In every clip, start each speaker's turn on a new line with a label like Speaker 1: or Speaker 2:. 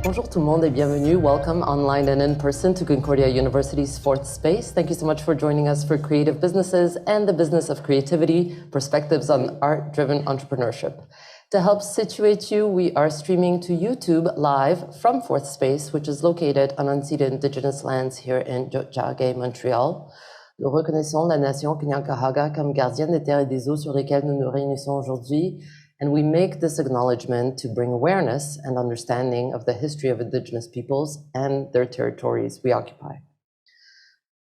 Speaker 1: Bonjour tout le monde et bienvenue. Welcome online and in person to Concordia University's fourth space. Thank you so much for joining us for Creative Businesses and the Business of Creativity, Perspectives on Art-Driven Entrepreneurship. To help situate you, we are streaming to YouTube live from fourth space, which is located on unceded Indigenous lands here in Tiohtià:ke, Montréal. Nous reconnaissons la nation Kanien'kehá:ka comme gardienne des terres et des eaux sur lesquelles nous nous réunissons aujourd'hui. And we make this acknowledgement to bring awareness and understanding of the history of Indigenous peoples and their territories we occupy.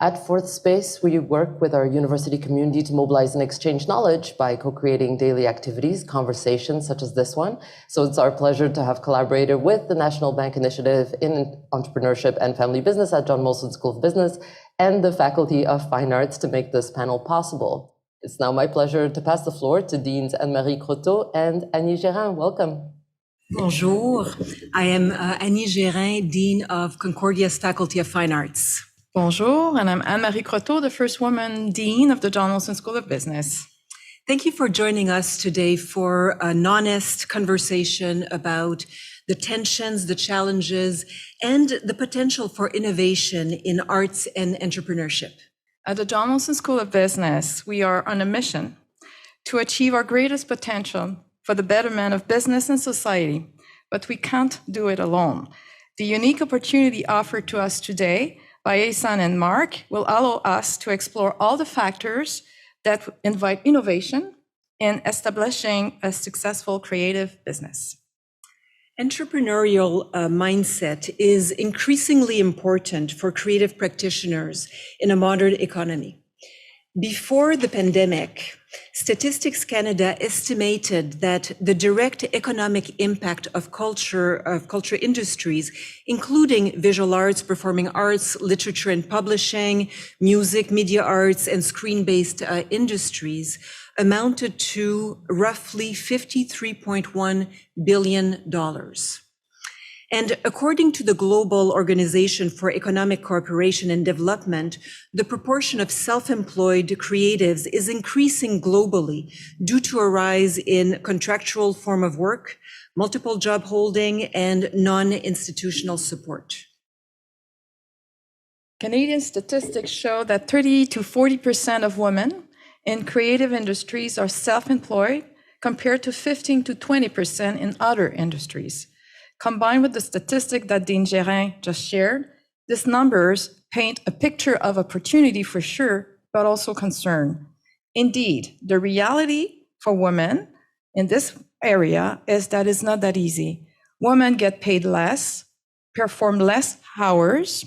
Speaker 1: At Fourth Space, we work with our university community to mobilize and exchange knowledge by co-creating daily activities, conversations such as this one. So it's our pleasure to have collaborated with the National Bank Initiative in Entrepreneurship and Family Business at John Molson School of Business and the Faculty of Fine Arts to make this panel possible. It's now my pleasure to pass the floor to Deans Anne-Marie Croteau and Annie Gérin. Welcome.
Speaker 2: Bonjour, I am Annie Gérin, Dean of Concordia's Faculty of Fine Arts.
Speaker 3: Bonjour, and I'm Anne-Marie Croteau, the first woman Dean of the John Molson School of Business.
Speaker 2: Thank you for joining us today for an honest conversation about the tensions, the challenges, and the potential for innovation in arts and entrepreneurship.
Speaker 3: At the John Molson School of Business, we are on a mission to achieve our greatest potential for the betterment of business and society, but we can't do it alone. The unique opportunity offered to us today by Ehsan and Mark will allow us to explore all the factors that invite innovation in establishing a successful creative business.
Speaker 2: Entrepreneurial mindset is increasingly important for creative practitioners in a modern economy. Before the pandemic, Statistics Canada estimated that the direct economic impact of culture industries, including visual arts, performing arts, literature and publishing, music, media arts, and screen-based industries, amounted to roughly $53.1 billion. And according to the Global Organization for Economic Cooperation and Development, the proportion of self-employed creatives is increasing globally due to a rise in contractual form of work, multiple job holding, and non-institutional support.
Speaker 3: Canadian statistics show that 30 to 40% of women in creative industries are self-employed, compared to 15 to 20% in other industries. Combined with the statistic that Dean Gérin just shared, these numbers paint a picture of opportunity for sure, but also concern. Indeed, the reality for women in this area is that it's not that easy. Women get paid less, perform less hours,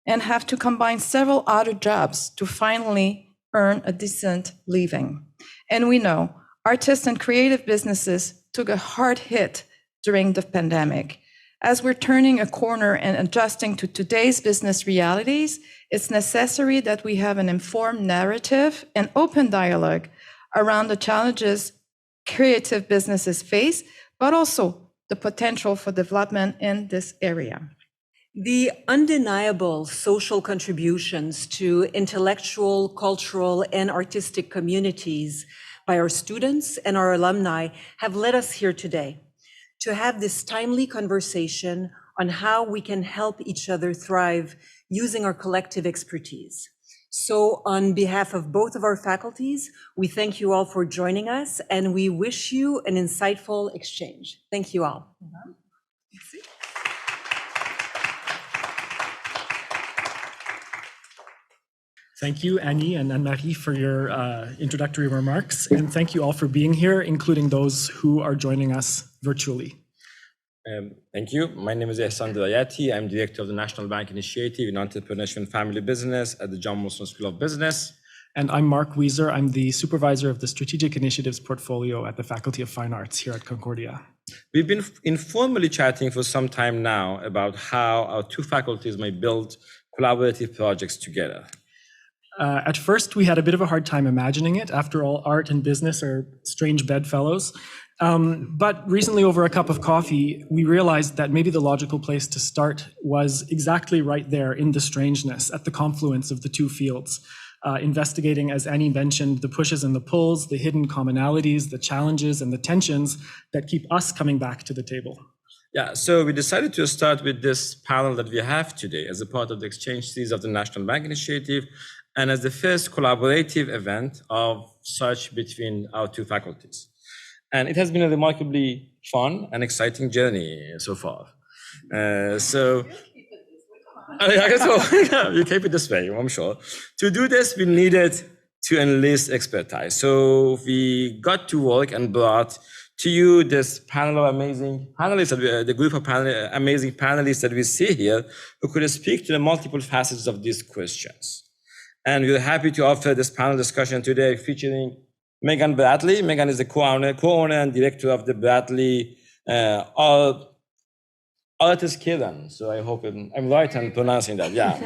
Speaker 3: and have to combine several other jobs to finally earn a decent living. And we know artists and creative businesses took a hard hit during the pandemic. As we're turning a corner and adjusting to today's business realities, it's necessary that we have an informed narrative and open dialogue around the challenges creative businesses face, but also the potential for development in this area.
Speaker 2: The undeniable social contributions to intellectual, cultural, and artistic communities by our students and our alumni have led us here today to have this timely conversation on how we can help each other thrive using our collective expertise. So on behalf of both of our faculties, we thank you all for joining us and we wish you an insightful exchange. Thank you all.
Speaker 4: Thank you, Annie and Anne-Marie, for your introductory remarks. And thank you all for being here, including those who are joining us virtually.
Speaker 5: Thank you. My name is Ehsan Dayati. I'm Director of the National Bank Initiative in Entrepreneurship and Family Business at the John Molson School of Business.
Speaker 4: And I'm Mark Wieser. I'm the Supervisor of the Strategic Initiatives Portfolio at the Faculty of Fine Arts here at Concordia.
Speaker 5: We've been informally chatting for some time now about how our two faculties may build collaborative projects together.
Speaker 4: At first, we had a bit of a hard time imagining it. After all, art and business are strange bedfellows. But recently, over a cup of coffee, we realized that maybe the logical place to start was exactly right there in the strangeness, at the confluence of the two fields, investigating, as Annie mentioned, the pushes and the pulls, the hidden commonalities, the challenges and the tensions that keep us coming back to the table.
Speaker 5: Yeah, so we decided to start with this panel that we have today as a part of the exchange series of the National Bank Initiative and as the first collaborative event of such between our two faculties. And it has been a remarkably fun and exciting journey so far. You keep it this way, I'm sure. To do this, we needed to enlist expertise. So we got to work and brought to you this panel of amazing panelists, the group of amazing panelists that we see here, who could speak to the multiple facets of these questions. And we're happy to offer this panel discussion today featuring Megan Bradley. Megan is the co-owner and director of the Bradley Artist Kiran. So I hope I'm right in pronouncing that, yeah.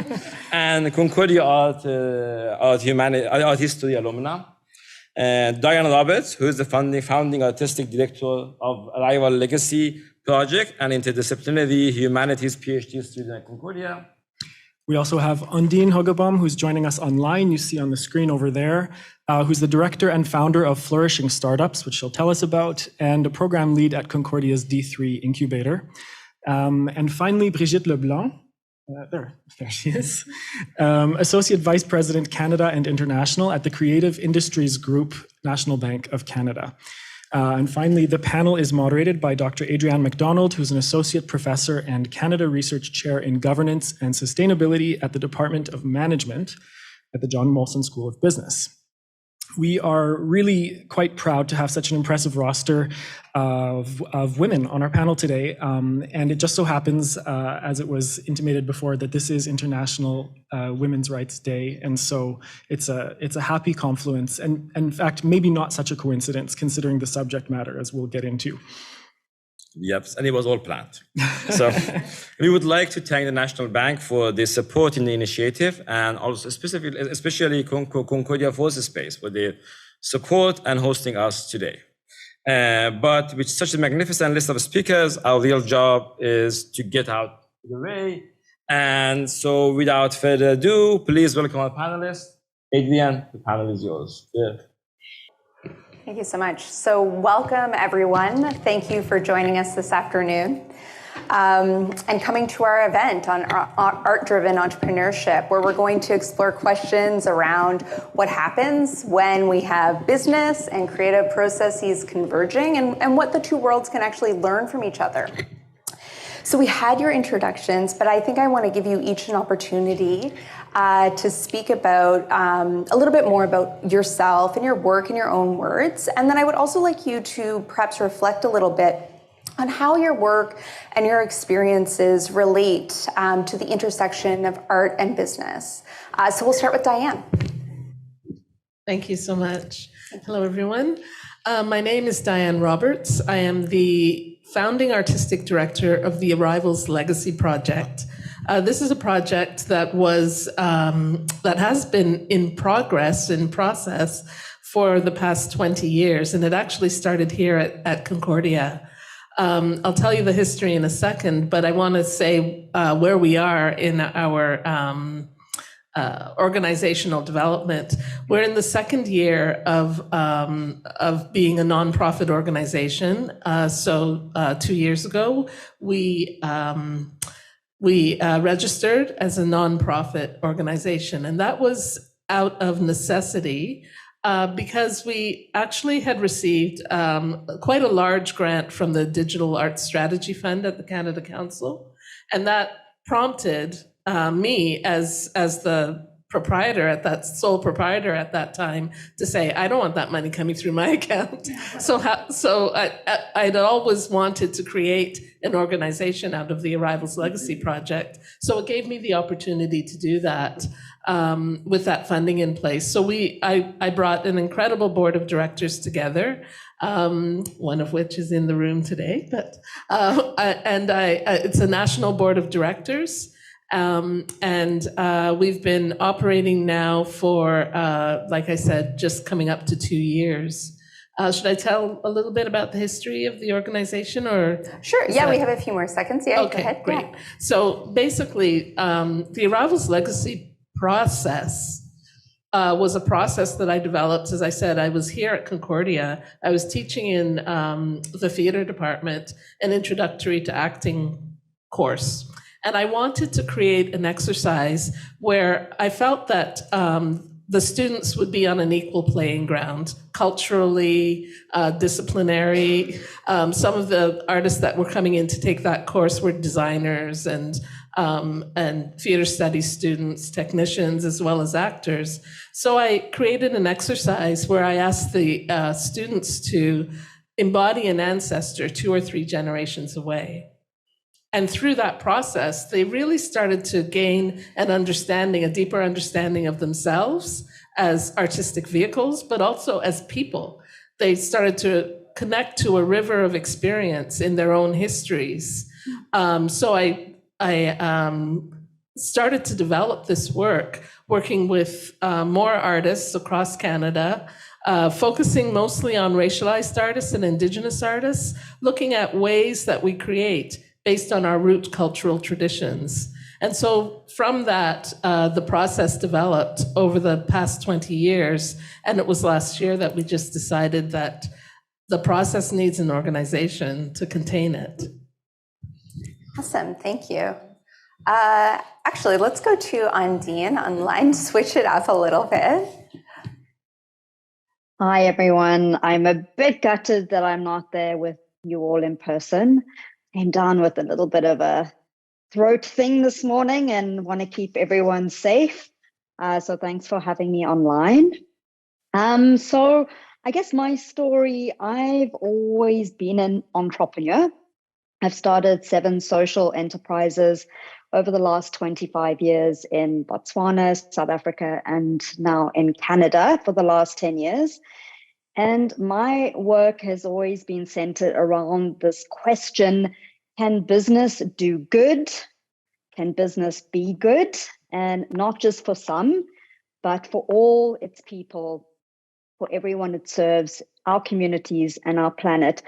Speaker 5: And Concordia Art History alumna. Diane Roberts, who is the founding artistic director of Arrival Legacy Project and interdisciplinary humanities PhD student at Concordia.
Speaker 4: We also have Undine Hogebaum, who's joining us online. You see on the screen over there, who's the director and founder of Flourishing Startups, which she'll tell us about, and a program lead at Concordia's D3 incubator. And finally, Brigitte Leblanc. There she is. Associate Vice President, Canada and International at the Creative Industries Group, National Bank of Canada. And finally, the panel is moderated by Dr. Adrienne McDonald, who's an Associate Professor and Canada Research Chair in Governance and Sustainability at the Department of Management at the John Molson School of Business. We are really quite proud to have such an impressive roster of women on our panel today. And it just so happens, as it was intimated before, that this is International Women's Rights Day. And so it's a happy confluence. And in fact, maybe not such a coincidence considering the subject matter, as we'll get into.
Speaker 5: Yep, and it was all planned. So we would like to thank the National Bank for their support in the initiative and also especially Concordia for the space for their support and hosting us today. But with such a magnificent list of speakers, our real job is to get out of the way. And so without further ado, please welcome our panelists. Adrienne, the panel is yours. Yeah.
Speaker 6: Thank you so much. So welcome, everyone. Thank you for joining us this afternoon and coming to our event on art-driven entrepreneurship, where we're going to explore questions around what happens when we have business and creative processes converging and what the two worlds can actually learn from each other. So we had your introductions, but I think I want to give you each an opportunity to speak about a little bit more about yourself and your work in your own words. And then I would also like you to perhaps reflect a little bit on how your work and your experiences relate to the intersection of art and business. So we'll start with Diane.
Speaker 7: Thank you so much. Hello, everyone. My name is Diane Roberts. I am the founding artistic director of the Arrivals Legacy Project. This is a project that has been in process for the past 20 years, and it actually started here at Concordia. I'll tell you the history in a second, but I want to say where we are in our organizational development. We're in the second year of being a nonprofit organization. So 2 years ago, we registered as a nonprofit organization, and that was out of necessity because we actually had received quite a large grant from the Digital Arts Strategy Fund at the Canada Council, and that prompted me as the sole proprietor at that time to say, I don't want that money coming through my account. So I'd always wanted to create an organization out of the Arrivals Legacy Project. So it gave me the opportunity to do that with that funding in place. So I brought an incredible board of directors together, one of which is in the room today, but it's a national board of directors. And we've been operating now for, like I said, just coming up to 2 years. Should I tell a little bit about the history of the organization, or?
Speaker 6: Sure. Yeah, we have a few more seconds. Yeah,
Speaker 7: okay,
Speaker 6: go ahead.
Speaker 7: Great.
Speaker 6: Yeah.
Speaker 7: So basically, the Arrivals Legacy process was a process that I developed. As I said, I was here at Concordia. I was teaching in the theater department, an introductory to acting course. And I wanted to create an exercise where I felt that the students would be on an equal playing ground, culturally, disciplinary. Some of the artists that were coming in to take that course were designers and theater studies students, technicians, as well as actors. So I created an exercise where I asked the students to embody an ancestor 2 or 3 generations away. And through that process, they really started to gain an understanding, a deeper understanding of themselves as artistic vehicles, but also as people. They started to connect to a river of experience in their own histories. So I started to develop this work, working with more artists across Canada, focusing mostly on racialized artists and Indigenous artists, looking at ways that we create based on our root cultural traditions. And so from that, the process developed over the past 20 years. And it was last year that we just decided that the process needs an organization to contain it.
Speaker 6: Awesome, thank you. Actually, let's go to Undine online, switch it up a little bit.
Speaker 8: Hi, everyone. I'm a bit gutted that I'm not there with you all in person. Came down with a little bit of a throat thing this morning and want to keep everyone safe. So thanks for having me online. So I guess my story, I've always been an entrepreneur. I've started 7 social enterprises over the last 25 years in Botswana, South Africa, and now in Canada for the last 10 years. And my work has always been centered around this question: can business do good? Can business be good? And not just for some, but for all its people, for everyone it serves, our communities and our planet.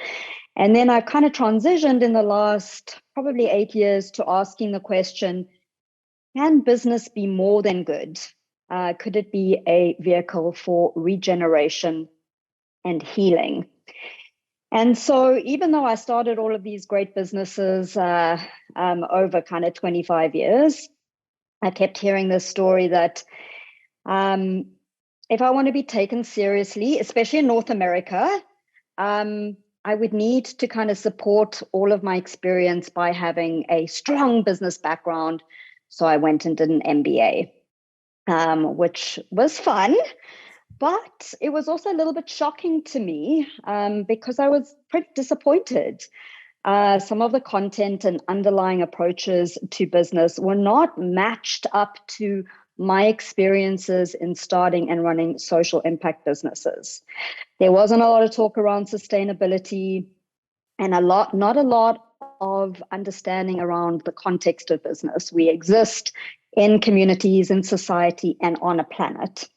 Speaker 8: And then I kind of transitioned in the last probably 8 years to asking the question, can business be more than good? Could it be a vehicle for regeneration and healing? And so even though I started all of these great businesses over kind of 25 years, I kept hearing this story that if I want to be taken seriously, especially in North America, I would need to kind of support all of my experience by having a strong business background. So I went and did an MBA, which was fun. But it was also a little bit shocking to me because I was pretty disappointed. Some of the content and underlying approaches to business were not matched up to my experiences in starting and running social impact businesses. There wasn't a lot of talk around sustainability and not a lot of understanding around the context of business. We exist in communities, in society, and on a planet.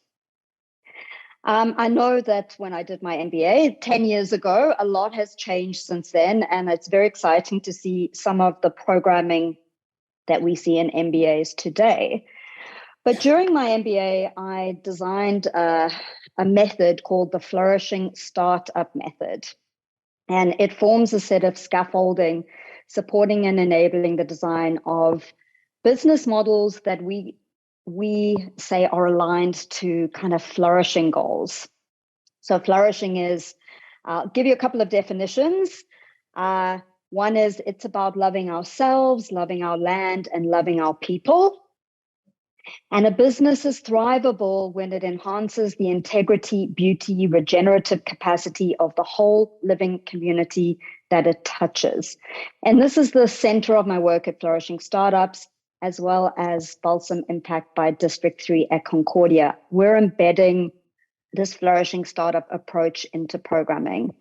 Speaker 8: I know that when I did my MBA 10 years ago, a lot has changed since then, and it's very exciting to see some of the programming that we see in MBAs today. But during my MBA, I designed a method called the Flourishing Startup Method, and it forms a set of scaffolding supporting and enabling the design of business models that we say are aligned to kind of flourishing goals. So flourishing is, I'll give you a couple of definitions. One is it's about loving ourselves, loving our land, and loving our people. And a business is thrivable when it enhances the integrity, beauty, regenerative capacity of the whole living community that it touches. And this is the center of my work at Flourishing Startups, as well as Balsam Impact by District 3 at Concordia. We're embedding this flourishing startup approach into programming.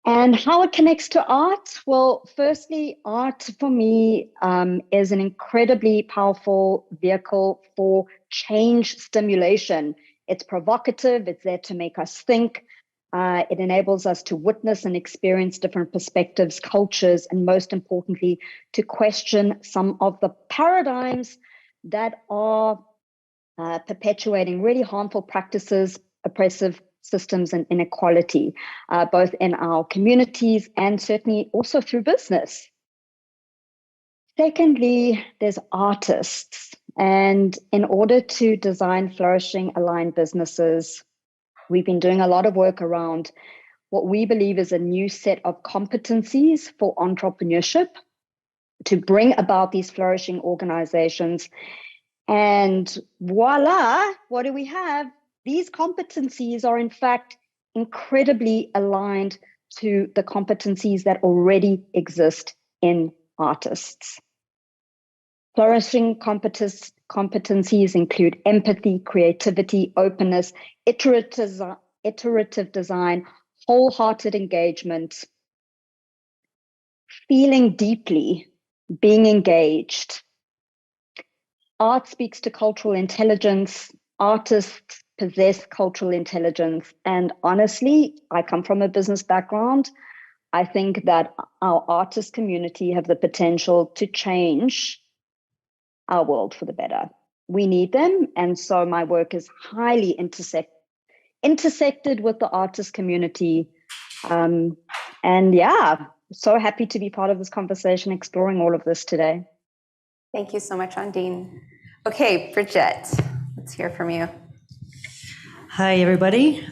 Speaker 8: And how it connects to art? Well, firstly, art for me is an incredibly powerful vehicle for change stimulation. It's provocative, it's there to make us think. It enables us to witness and experience different perspectives, cultures, and most importantly, to question some of the paradigms that are perpetuating really harmful practices, oppressive systems, and inequality, both in our communities and certainly also through business. Secondly, there's artists. And in order to design flourishing, aligned businesses, we've been doing a lot of work around what we believe is a new set of competencies for entrepreneurship to bring about these flourishing organizations. And voila, what do we have? These competencies are in fact incredibly aligned to the competencies that already exist in artists. Flourishing competencies include empathy, creativity, openness, iterative design, wholehearted engagement, feeling deeply, being engaged. Art speaks to cultural intelligence. Artists possess cultural intelligence. And honestly, I come from a business background. I think that our artist community have the potential to change our world for the better. We need them. And so my work is highly intersected with the artist community. And yeah, so happy to be part of this conversation, exploring all of this today.
Speaker 6: Thank you so much, Ondine. Okay, Bridget, let's hear from you.
Speaker 9: Hi, everybody.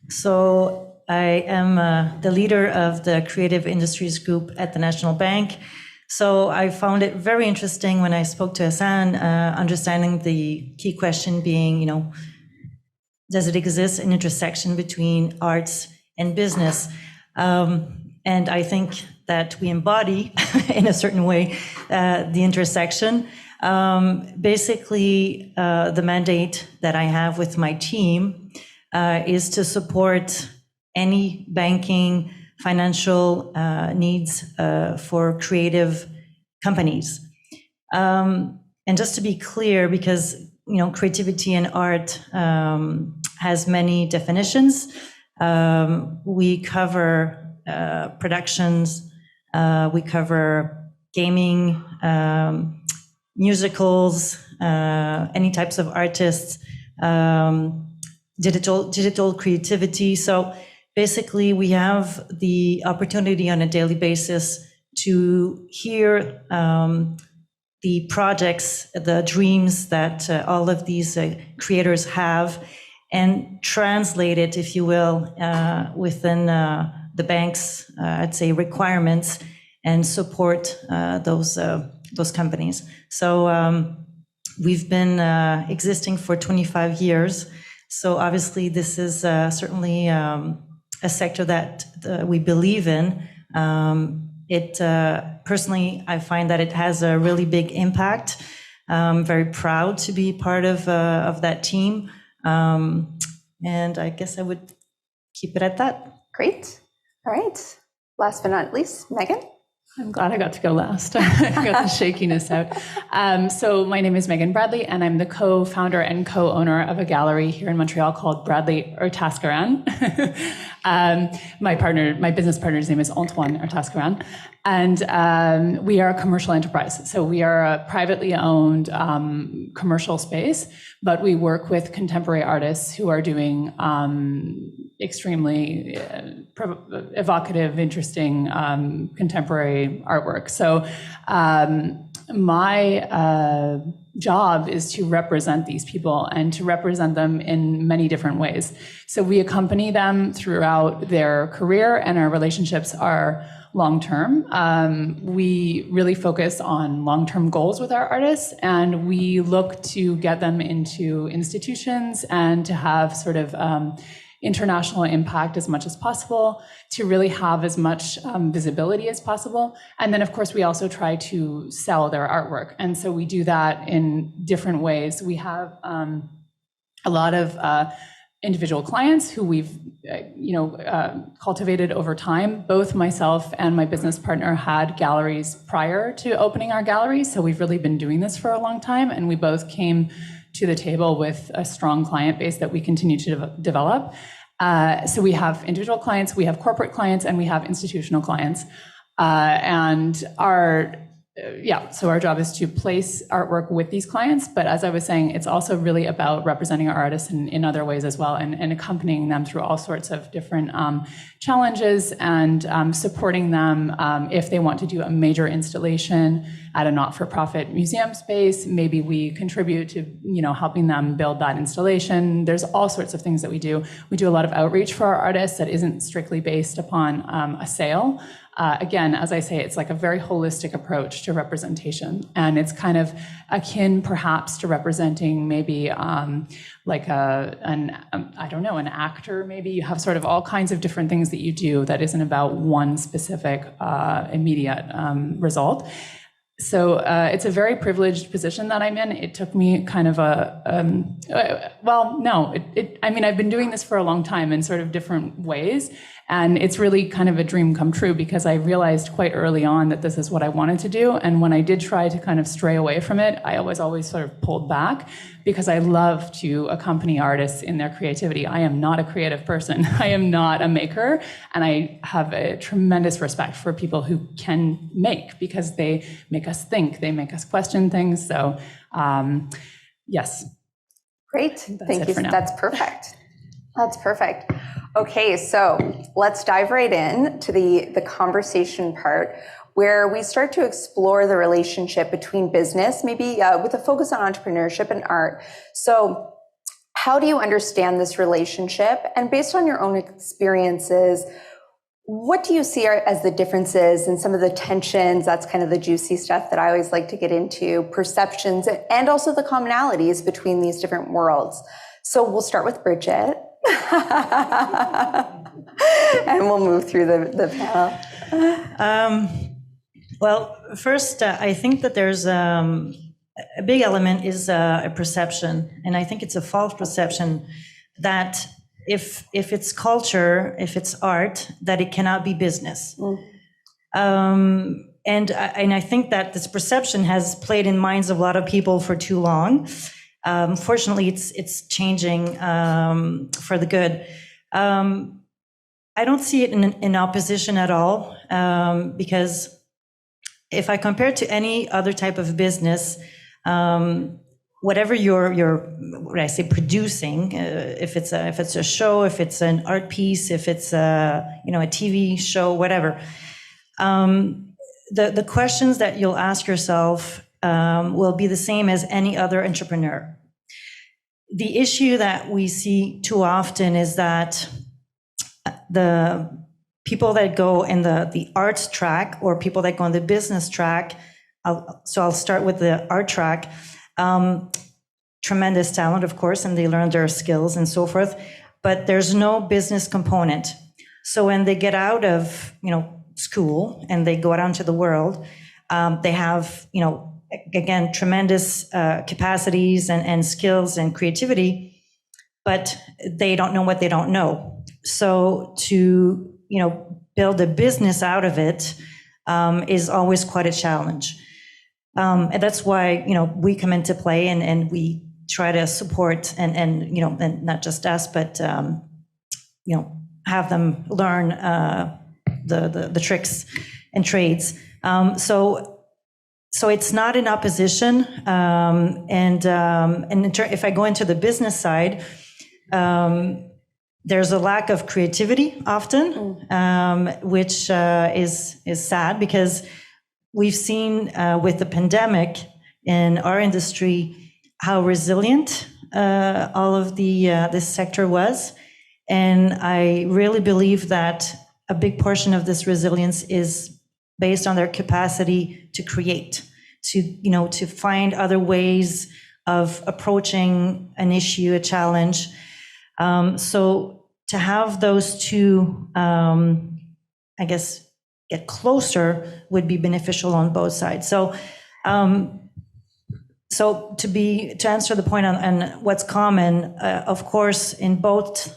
Speaker 9: So I am the leader of the Creative Industries Group at the National Bank. So I found it very interesting when I spoke to Hassan, understanding the key question being, does it exist an intersection between arts and business? And I think that we embody, in a certain way, the intersection. Basically, the mandate that I have with my team is to support any banking, financial needs for creative companies. And just to be clear, because creativity and art has many definitions. We cover productions, we cover gaming, musicals, any types of artists, digital creativity. So basically, we have the opportunity on a daily basis to hear the projects, the dreams that all of these creators have, and translate it, if you will, within the bank's, I'd say, requirements, and support those companies. So we've been existing for 25 years. So obviously, this is certainly a sector that we believe in. Personally, I find that it has a really big impact. I'm very proud to be part of that team. And I guess I would keep it at that.
Speaker 6: Great. All right. Last but not least, Megan.
Speaker 10: I'm glad I got to go last. I got the shakiness out. So my name is Megan Bradley, and I'm the co-founder and co-owner of a gallery here in Montreal called Bradley Ertaskaran. My business partner's name is Antoine Ertaskaran, and we are a commercial enterprise. So we are a privately owned commercial space, but we work with contemporary artists who are doing extremely evocative, interesting contemporary artwork. So my job is to represent these people and to represent them in many different ways. So we accompany them throughout their career, and our relationships are long-term. We really focus on long-term goals with our artists, and we look to get them into institutions and to have sort of international impact as much as possible, to really have as much visibility as possible. And then, of course, we also try to sell their artwork. And so we do that in different ways. We have a lot of individual clients who we've cultivated over time. Both myself and my business partner had galleries prior to opening our gallery. So we've really been doing this for a long time. And we both came to the table with a strong client base that we continue to develop. So we have individual clients, we have corporate clients, and we have institutional clients. And our so our job is to place artwork with these clients. But as I was saying, it's also really about representing our artists in other ways as well, and accompanying them through all sorts of different challenges, and supporting them if they want to do a major installation at a not-for-profit museum space. Maybe we contribute to, helping them build that installation. There's all sorts of things that we do. We do a lot of outreach for our artists that isn't strictly based upon a sale. Again, as I say, it's like a very holistic approach to representation, and it's kind of akin perhaps to representing maybe like an actor. Maybe you have sort of all kinds of different things that you do that isn't about one specific immediate result. So it's a very privileged position that I'm in. It took me kind of I've been doing this for a long time in sort of different ways. And it's really kind of a dream come true, because I realized quite early on that this is what I wanted to do. And when I did try to kind of stray away from it, I was always sort of pulled back, because I love to accompany artists in their creativity. I am not a creative person. I am not a maker. And I have a tremendous respect for people who can make, because they make us think, they make us question things. So, yes.
Speaker 6: Great. Thank you. That's perfect. That's perfect. Okay, so let's dive right in to the conversation part, where we start to explore the relationship between business, maybe with a focus on entrepreneurship and art. So how do you understand this relationship? And based on your own experiences, what do you see as the differences and some of the tensions? That's kind of the juicy stuff that I always like to get into, perceptions, and also the commonalities between these different worlds. So we'll start with Bridget. And we'll move through the panel.
Speaker 9: Well, first, I think that there's a big element is a perception, and I think it's a false perception that if it's culture, if it's art, that it cannot be business. And I think that this perception has played in minds of a lot of people for too long. Fortunately, it's changing for the good. I don't see it in opposition at all, because if I compare it to any other type of business, whatever you're what I say, producing, if it's a show, if it's an art piece, if it's a TV show, whatever, the questions that you'll ask yourself will be the same as any other entrepreneur. The issue that we see too often is that the people that go in the arts track, or people that go on the business track, I'll start with the art track, tremendous talent, of course, and they learn their skills and so forth, but there's no business component. So when they get out of school and they go out into the world, they have again, tremendous capacities and skills and creativity, but they don't know what they don't know. So to, build a business out of it is always quite a challenge. And that's why, we come into play and we try to support and not just us, but, have them learn the tricks and trades. So it's not in opposition, if I go into the business side, there's a lack of creativity often, which is sad, because we've seen with the pandemic in our industry how resilient all of this sector was, and I really believe that a big portion of this resilience is based on their capacity to create, to find other ways of approaching an issue, a challenge. So to have those two, I guess, get closer would be beneficial on both sides. So, to answer the point on what's common, of course, in both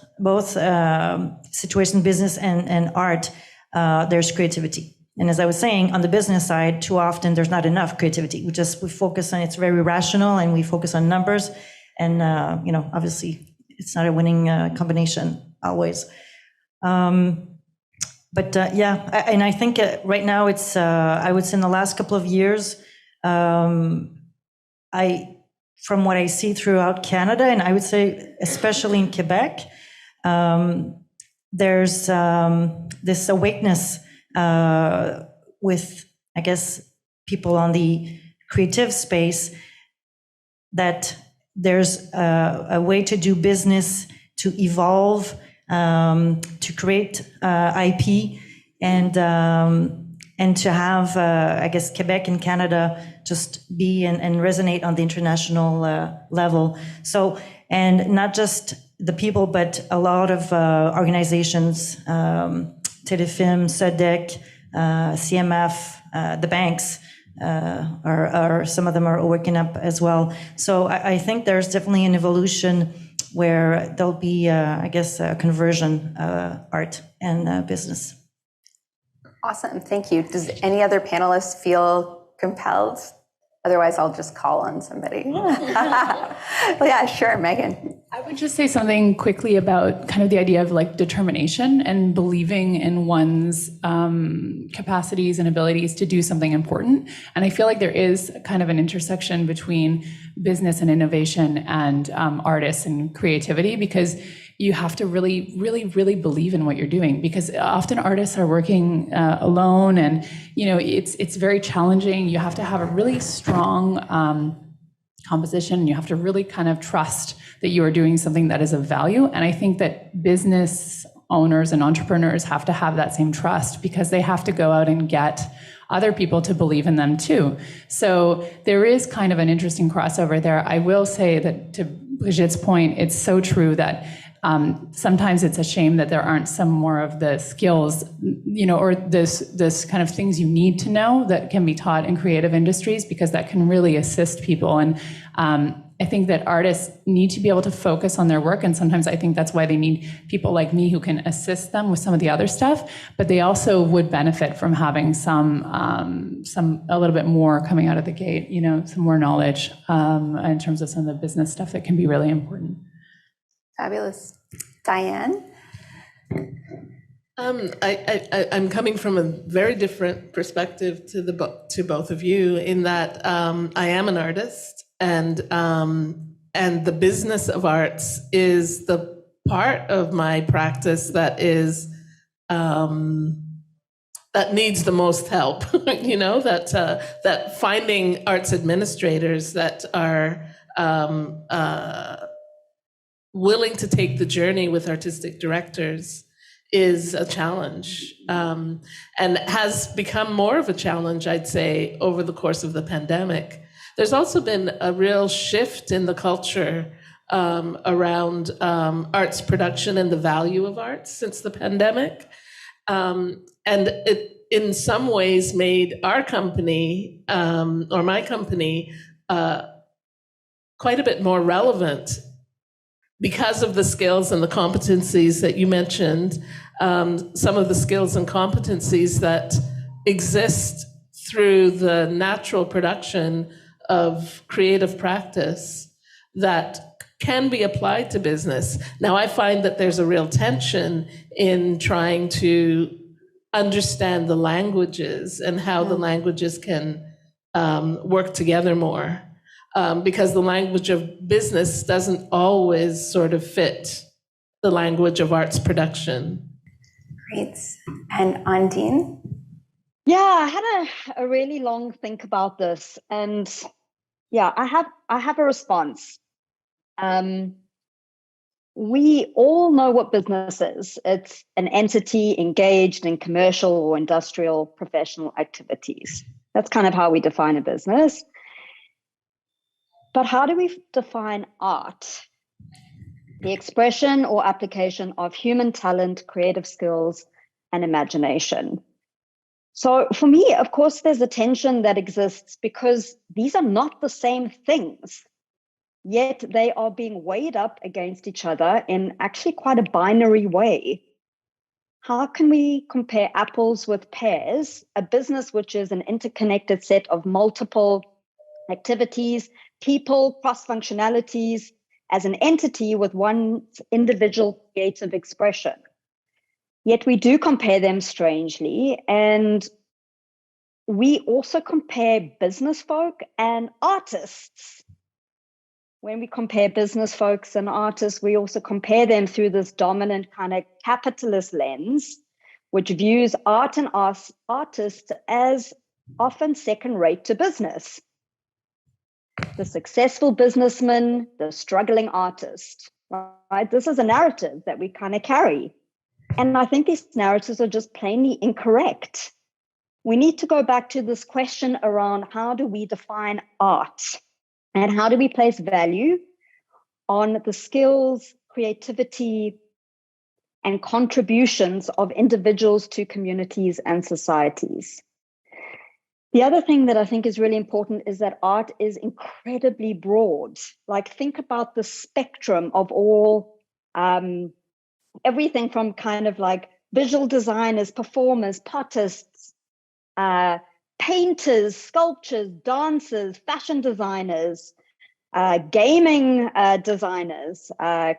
Speaker 9: situation, business and art, there's creativity. And as I was saying, on the business side, too often there's not enough creativity. We focus on, it's very rational, and we focus on numbers. And, obviously it's not a winning combination always. But and I think right now it's, I would say in the last couple of years, from what I see throughout Canada, and I would say especially in Quebec, there's this awakeness with, I guess, people on the creative space that there's a way to do business, to evolve, to create IP, and to have, I guess, Quebec and Canada just be and resonate on the international level. So, and not just the people, but a lot of organizations, Telefilm, SODEC, CMF, the banks, are some of them are waking up as well. So I think there's definitely an evolution where there'll be, I guess, a conversion, art and business.
Speaker 6: Awesome, thank you. Does any other panelists feel compelled? Otherwise, I'll just call on somebody. Yeah, sure, Megan.
Speaker 10: I would just say something quickly about kind of the idea of like determination and believing in one's capacities and abilities to do something important. And I feel like there is kind of an intersection between business and innovation and artists and creativity, because you have to really, really, really believe in what you're doing, because often artists are working alone, and it's very challenging. You have to have a really strong composition. You have to really kind of trust that you are doing something that is of value. And I think that business owners and entrepreneurs have to have that same trust, because they have to go out and get other people to believe in them too. So there is kind of an interesting crossover there. I will say that, to Brigitte's point, it's so true that sometimes it's a shame that there aren't some more of the skills, or this kind of things you need to know that can be taught in creative industries, because that can really assist people. And I think that artists need to be able to focus on their work, and sometimes I think that's why they need people like me who can assist them with some of the other stuff. But they also would benefit from having some a little bit more coming out of the gate, some more knowledge in terms of some of the business stuff that can be really important.
Speaker 6: Fabulous. Diane?
Speaker 7: I'm coming from a very different perspective to both of you, in that I am an artist, and the business of arts is the part of my practice that is that needs the most help. That finding arts administrators that are willing to take the journey with artistic directors is a challenge, and has become more of a challenge, I'd say, over the course of the pandemic. There's also been a real shift in the culture around arts production and the value of arts since the pandemic. And it, in some ways, made our company, or my company, quite a bit more relevant, because of the skills and the competencies that you mentioned, some of the skills and competencies that exist through the natural production of creative practice that can be applied to business. Now, I find that there's a real tension in trying to understand the languages and how the languages can work together more. Because the language of business doesn't always sort of fit the language of arts production.
Speaker 6: Great. And Ondine?
Speaker 8: Yeah, I had a really long think about this, and yeah, I have a response. We all know what business is. It's an entity engaged in commercial or industrial professional activities. That's kind of how we define a business. But how do we define art? The expression or application of human talent, creative skills, and imagination. So for me, of course, there's a tension that exists, because these are not the same things, yet they are being weighed up against each other in actually quite a binary way. How can we compare apples with pears, a business which is an interconnected set of multiple activities, people, cross-functionalities, as an entity with one individual creative expression? Yet we do compare them strangely. And we also compare business folk and artists. When we compare business folks and artists, we also compare them through this dominant kind of capitalist lens, which views art and artists as often second rate to business. The successful businessman, the struggling artist, right? This is a narrative that we kind of carry. And I think these narratives are just plainly incorrect. We need to go back to this question around how do we define art and how do we place value on the skills, creativity, and contributions of individuals to communities and societies. The other thing that I think is really important is that art is incredibly broad. Like, think about the spectrum of all, everything from kind of like visual designers, performers, pottists, painters, sculptors, dancers, fashion designers, gaming designers,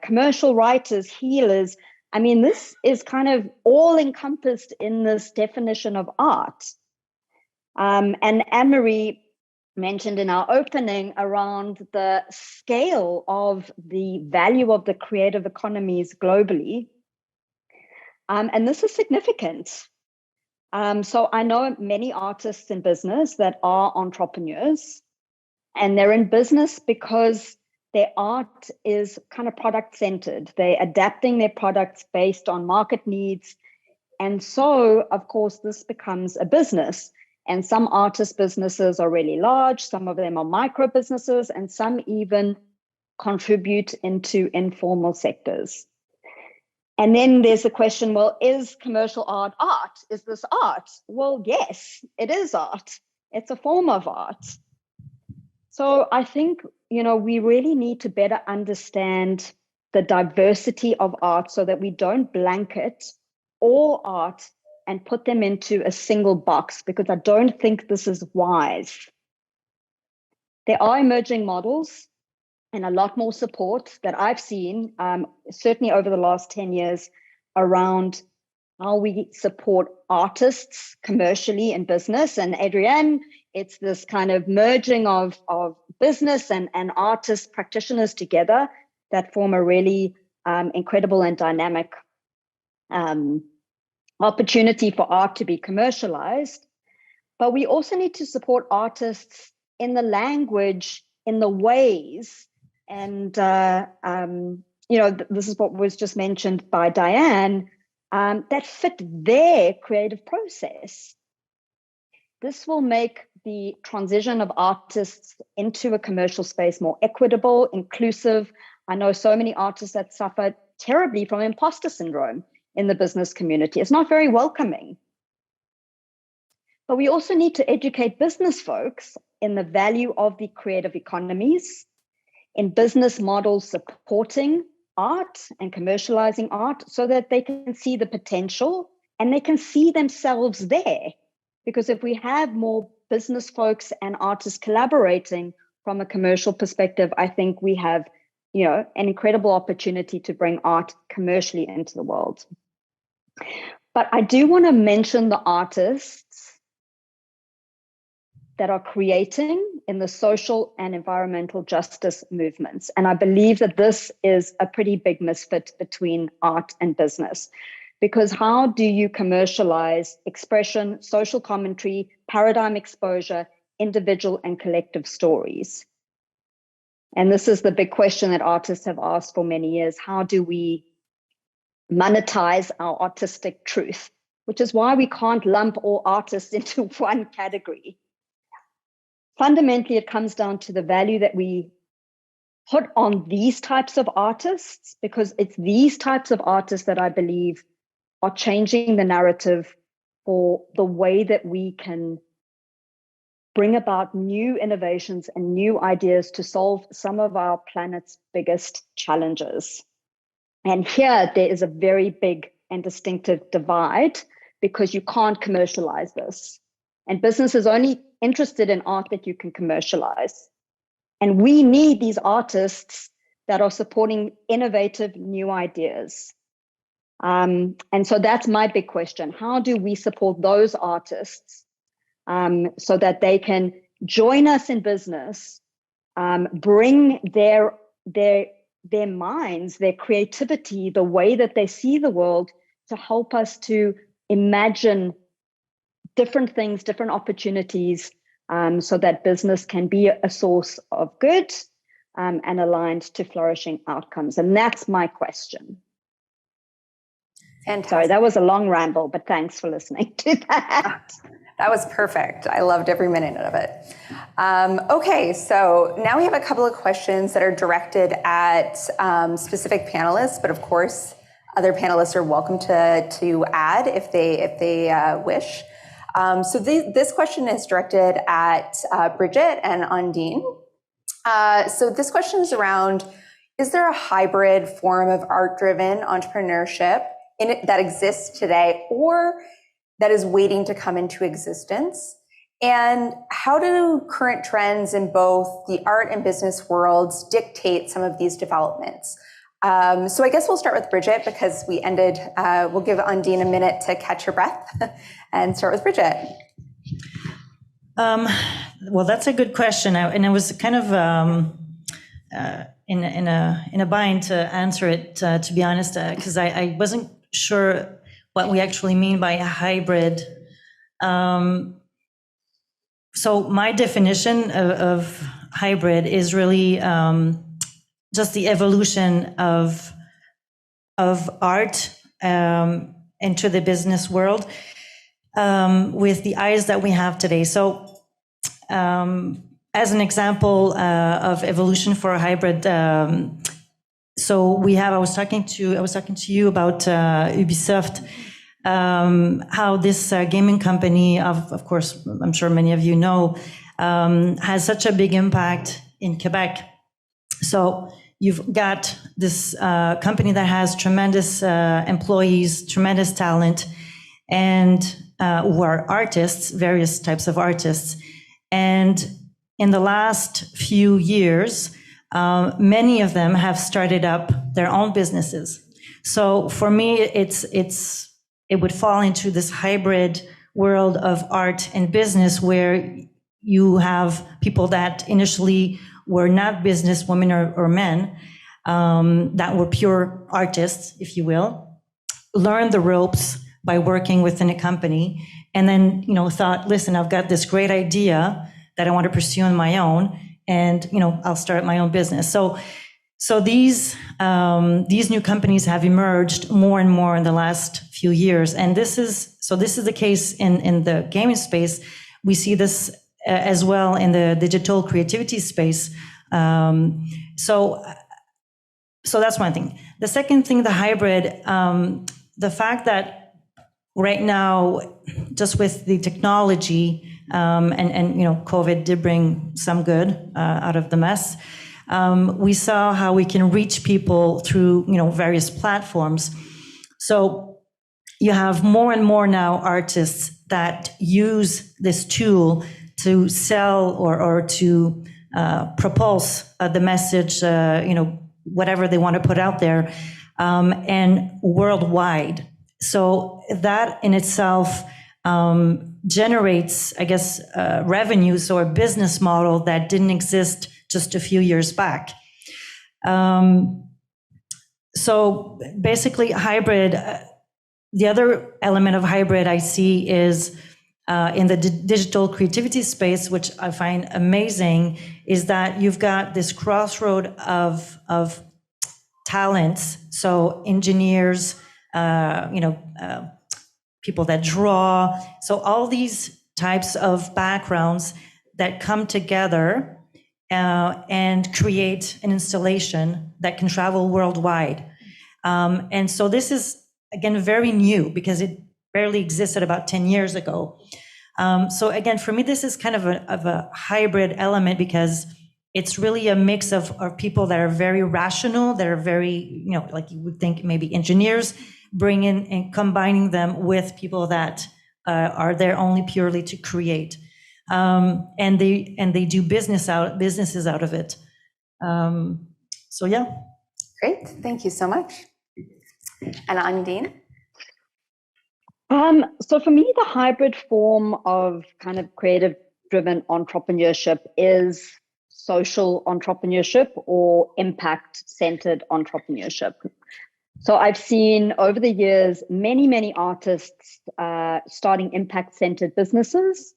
Speaker 8: commercial writers, healers. I mean, this is kind of all encompassed in this definition of art. And Anne-Marie mentioned in our opening around the scale of the value of the creative economies globally. And this is significant. So I know many artists in business that are entrepreneurs, and they're in business because their art is kind of product-centered. They're adapting their products based on market needs. And so, of course, this becomes a business. And some artist businesses are really large, some of them are micro businesses, and some even contribute into informal sectors. And then there's the question, well, is commercial art art? Is this art? Well, yes, it is art. It's a form of art. So I think, we really need to better understand the diversity of art so that we don't blanket all art and put them into a single box, because I don't think this is wise. There are emerging models and a lot more support that I've seen, certainly over the last 10 years, around how we support artists commercially in business. And Adrienne, it's this kind of merging of business and artist practitioners together that form a really incredible and dynamic opportunity for art to be commercialized. But we also need to support artists in the language, in the ways, and this is what was just mentioned by Diane, that fit their creative process. This will make the transition of artists into a commercial space more equitable, inclusive. I know so many artists that suffer terribly from imposter syndrome in the business community. It's not very welcoming. But we also need to educate business folks in the value of the creative economies, in business models supporting art and commercializing art, so that they can see the potential and they can see themselves there. Because if we have more business folks and artists collaborating from a commercial perspective, I think we have, an incredible opportunity to bring art commercially into the world. But I do want to mention the artists that are creating in the social and environmental justice movements. And I believe that this is a pretty big misfit between art and business. Because how do you commercialize expression, social commentary, paradigm exposure, individual and collective stories? And this is the big question that artists have asked for many years. How do we monetize our artistic truth? Which is why we can't lump all artists into one category. Fundamentally, it comes down to the value that we put on these types of artists, because it's these types of artists that I believe are changing the narrative for the way that we can bring about new innovations and new ideas to solve some of our planet's biggest challenges. And here there is a very big and distinctive divide, because you can't commercialize this. And business is only interested in art that you can commercialize. And we need these artists that are supporting innovative new ideas. And so that's my big question. How do we support those artists so that they can join us in business, bring their minds, their creativity, the way that they see the world to help us to imagine different things, different opportunities, so that business can be a source of good and aligned to flourishing outcomes. And that's my question.
Speaker 6: Fantastic.
Speaker 8: Sorry, that was a long ramble, but thanks for listening to that.
Speaker 6: That was perfect. I loved every minute of it. Okay, so now we have a couple of questions that are directed at specific panelists, but of course, other panelists are welcome to add if they wish. So this question is directed at Bridget and Undine. So this question is around, is there a hybrid form of art-driven entrepreneurship that exists today or that is waiting to come into existence? And how do current trends in both the art and business worlds dictate some of these developments? So I guess we'll start with Bridget because we ended, we'll give Undine a minute to catch her breath and start with Bridget.
Speaker 9: Well, that's a good question. And I was kind of in a bind to answer it, to be honest, because I wasn't sure what we actually mean by a hybrid. So my definition of hybrid is really just the evolution of art into the business world with the eyes that we have today. So as an example of evolution for a hybrid, so we have, I was talking to you about Ubisoft, how this gaming company, of course, I'm sure many of you know, has such a big impact in Quebec. So you've got this company that has tremendous employees, tremendous talent, and who are artists, various types of artists. And in the last few years, many of them have started up their own businesses. So for me, it would fall into this hybrid world of art and business where you have people that initially were not businesswomen or men, that were pure artists, if you will, learned the ropes by working within a company, and then, thought, listen, I've got this great idea that I want to pursue on my own, and, I'll start my own business. So these new companies have emerged more and more in the last few years. And this is the case in the gaming space. We see this as well in the digital creativity space. So that's one thing. The second thing, the hybrid, the fact that right now, just with the technology, and COVID did bring some good out of the mess. We saw how we can reach people through, various platforms. So you have more and more now artists that use this tool to sell or to propulse the message, whatever they want to put out there, and worldwide. So that in itself generates, I guess, revenues or a business model that didn't exist just a few years back. So basically hybrid, the other element of hybrid I see is in the digital creativity space, which I find amazing, is that you've got this crossroad of talents. So engineers, people that draw. So all these types of backgrounds that come together and create an installation that can travel worldwide. And so this is, again, very new because it barely existed about 10 years ago. So again, for me, this is kind of a hybrid element because it's really a mix of people that are very rational, that are very, like you would think maybe engineers, bringing and combining them with people that are there only purely to create. And they do businesses out of it. So yeah.
Speaker 6: Great, thank you so much. And Undine?
Speaker 8: So for me, the hybrid form of kind of creative-driven entrepreneurship is social entrepreneurship or impact-centered entrepreneurship. So I've seen over the years many artists starting impact-centered businesses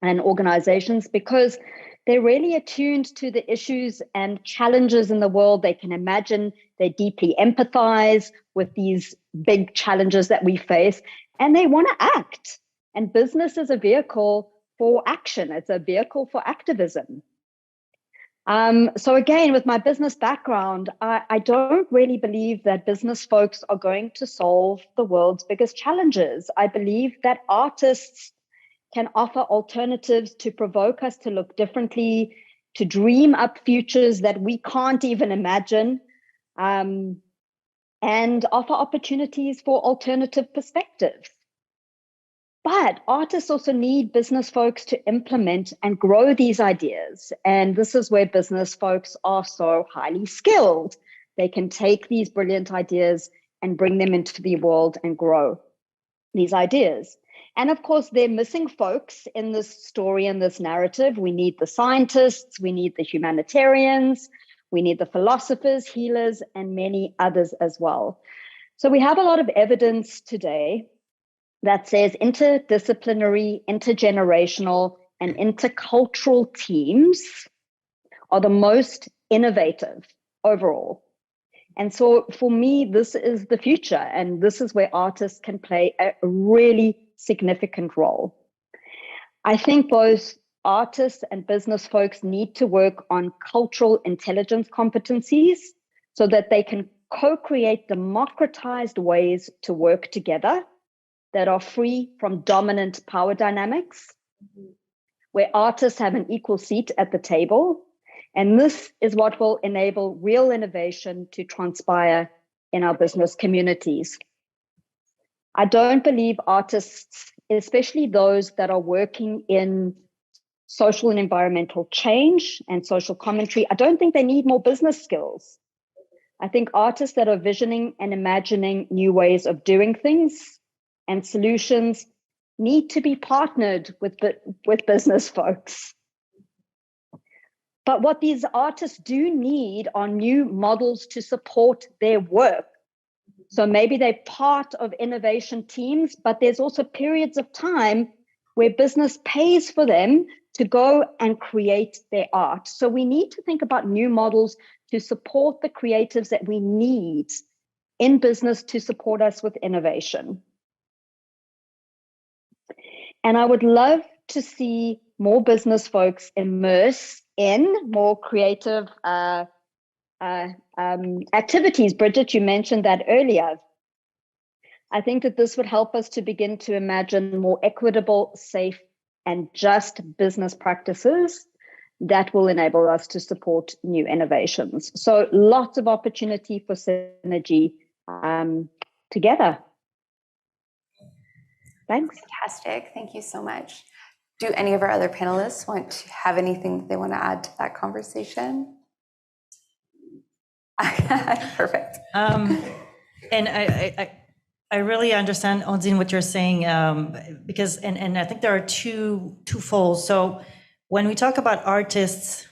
Speaker 8: and organizations because they're really attuned to the issues and challenges in the world. They can imagine, they deeply empathize with these big challenges that we face, and they want to act. And business is a vehicle for action. It's a vehicle for activism. So again, with my business background, I don't really believe that business folks are going to solve the world's biggest challenges. I believe that artists can offer alternatives to provoke us to look differently, to dream up futures that we can't even imagine, and offer opportunities for alternative perspectives. But artists also need business folks to implement and grow these ideas. And this is where business folks are so highly skilled. They can take these brilliant ideas and bring them into the world and grow these ideas. And of course, they're missing folks in this story and this narrative. We need the scientists, we need the humanitarians, we need the philosophers, healers, and many others as well. So we have a lot of evidence today that says interdisciplinary, intergenerational, and intercultural teams are the most innovative overall. And so for me, this is the future, and this is where artists can play a really significant role. I think both artists and business folks need to work on cultural intelligence competencies so that they can co-create democratized ways to work together that are free from dominant power dynamics, where artists have an equal seat at the table. And this is what will enable real innovation to transpire in our business communities. I don't believe artists, especially those that are working in social and environmental change and social commentary, I don't think they need more business skills. I think artists that are visioning and imagining new ways of doing things and solutions need to be partnered with business folks. But what these artists do need are new models to support their work. So maybe they're part of innovation teams, but there's also periods of time where business pays for them to go and create their art. So we need to think about new models to support the creatives that we need in business to support us with innovation. And I would love to see more business folks immerse in more creative activities. Bridget, you mentioned that earlier. I think that this would help us to begin to imagine more equitable, safe, and just business practices that will enable us to support new innovations. So lots of opportunity for synergy together. Thanks.
Speaker 6: Fantastic. Thank you so much. Do any of our other panelists want to have anything that they want to add to that conversation? Perfect.
Speaker 9: And I really understand, Undine, what you're saying, because and I think there are twofold. So when we talk about artists,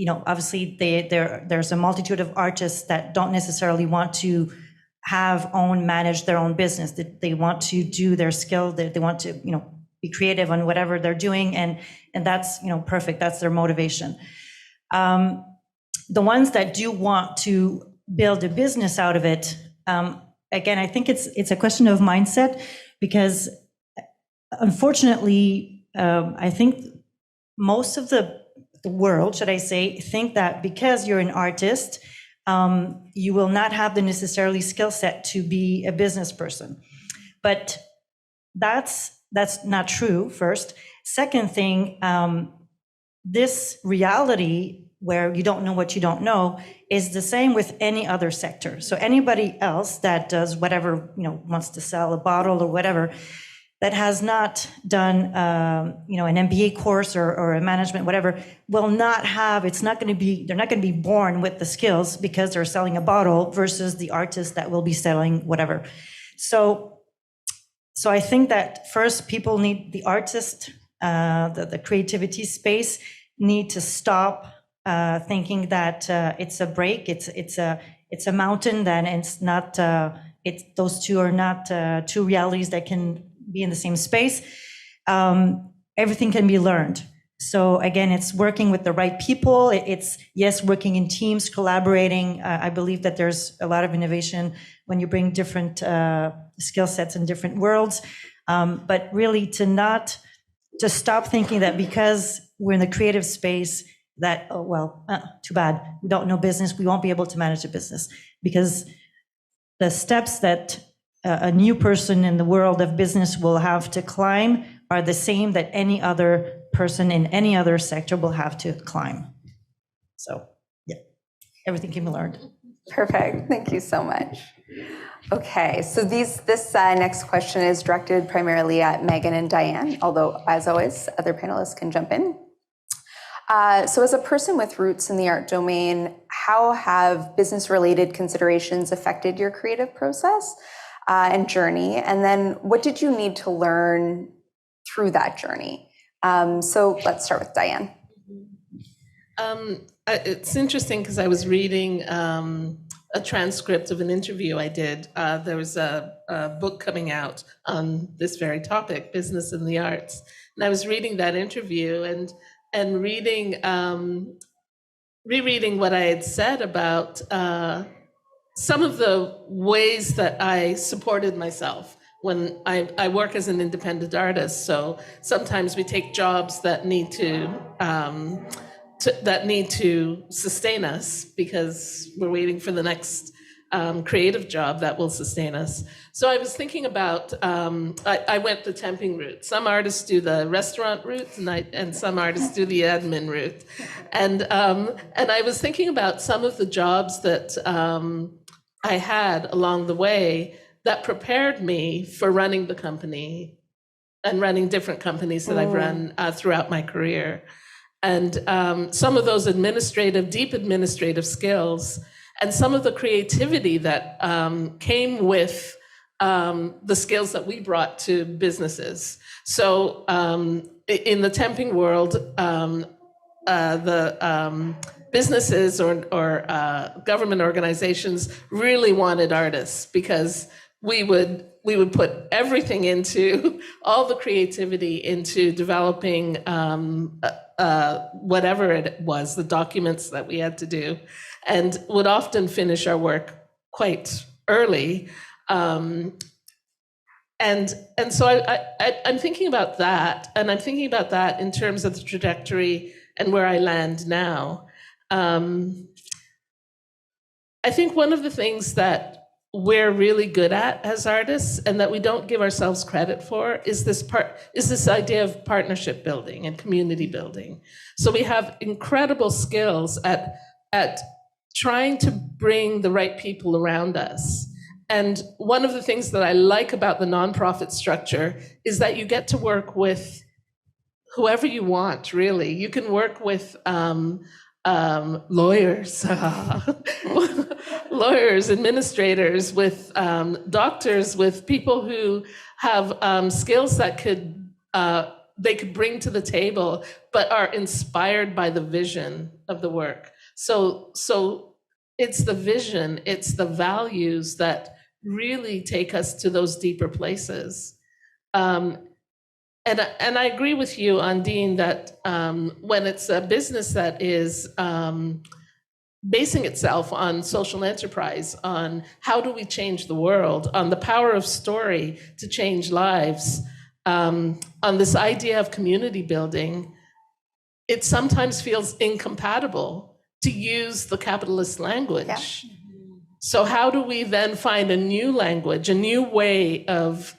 Speaker 9: obviously there's a multitude of artists that don't necessarily want to manage their own business. That they want to do their skill. They want to be creative on whatever they're doing, and that's perfect. That's their motivation. The ones that do want to build a business out of it, again, I think it's a question of mindset, because unfortunately, I think most of the world, should I say, think that because you're an artist, you will not have the necessarily skill set to be a business person. But that's not true, first. Second thing, this reality where you don't know what you don't know is the same with any other sector. So anybody else that does whatever, wants to sell a bottle or whatever, that has not done, an MBA course or a management, whatever, will not have, they're not going to be born with the skills because they're selling a bottle versus the artist that will be selling whatever. So I think that first people need the artist, the creativity space need to stop thinking that it's a break, it's a mountain, then it's not, those two are not two realities that can be in the same space. Everything can be learned. So again, it's working with the right people. It's, yes, working in teams, collaborating. I believe that there's a lot of innovation when you bring different skill sets in different worlds. But really to stop thinking that because we're in the creative space that, too bad, we don't know business, we won't be able to manage a business. Because the steps that a new person in the world of business will have to climb are the same that any other person in any other sector will have to climb. So, yeah, everything can be learned.
Speaker 6: Perfect. Thank you so much. Okay, so this next question is directed primarily at Megan and Diane, although, as always, other panelists can jump in. So as a person with roots in the art domain, how have business-related considerations affected your creative process and journey? And then what did you need to learn through that journey? So let's start with Diane.
Speaker 7: It's interesting because I was reading a transcript of an interview I did. There was a book coming out on this very topic, business and the arts. And I was reading that interview and reading, rereading what I had said about some of the ways that I supported myself when I work as an independent artist. So sometimes we take jobs that need to sustain us because we're waiting for the next creative job that will sustain us. So I was thinking about, I went the temping route. Some artists do the restaurant route, and some artists do the admin route. And I was thinking about some of the jobs that I had along the way that prepared me for running the company and running different companies that I've run throughout my career. And some of those deep administrative skills and some of the creativity that came with the skills that we brought to businesses. So in the temping world, the businesses or government organizations really wanted artists because we would put everything into all the creativity into developing whatever it was, the documents that we had to do, and would often finish our work quite early. And so I'm thinking about that, and I'm thinking about that in terms of the trajectory and where I land now. I think one of the things that we're really good at as artists and that we don't give ourselves credit for is this idea of partnership building and community building. So we have incredible skills at trying to bring the right people around us. And one of the things that I like about the nonprofit structure is that you get to work with whoever you want, really. You can work with lawyers, lawyers, administrators, with doctors, with people who have skills that they could bring to the table, but are inspired by the vision of the work. So it's the vision, it's the values that really take us to those deeper places. And I agree with you, Undine, that when it's a business that is basing itself on social enterprise, on how do we change the world, on the power of story to change lives, on this idea of community building, it sometimes feels incompatible to use the capitalist language. Yeah. So how do we then find a new language, a new way of